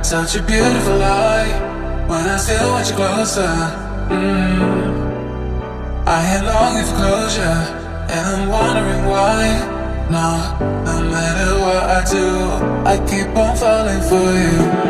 such a beautiful light. When I still want you closer, I am longing for closure, and I'm wondering why. No, no matter what I do, I keep on falling for you.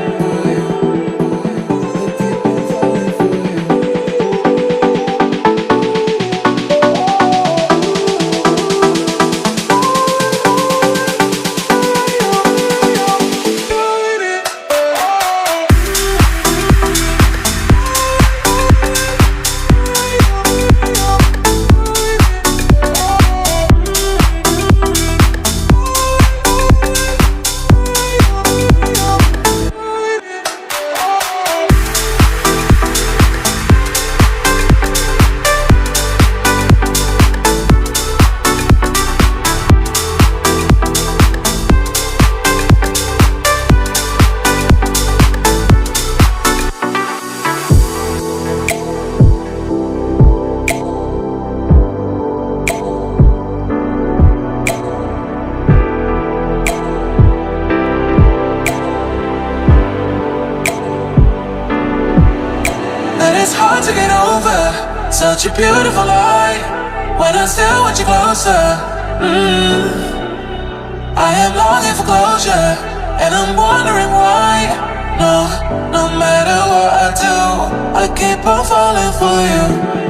It's hard to get over such a beautiful light. When I still want you closer, I am longing for closure, and I'm wondering why. No, no matter what I do, I keep on falling for you.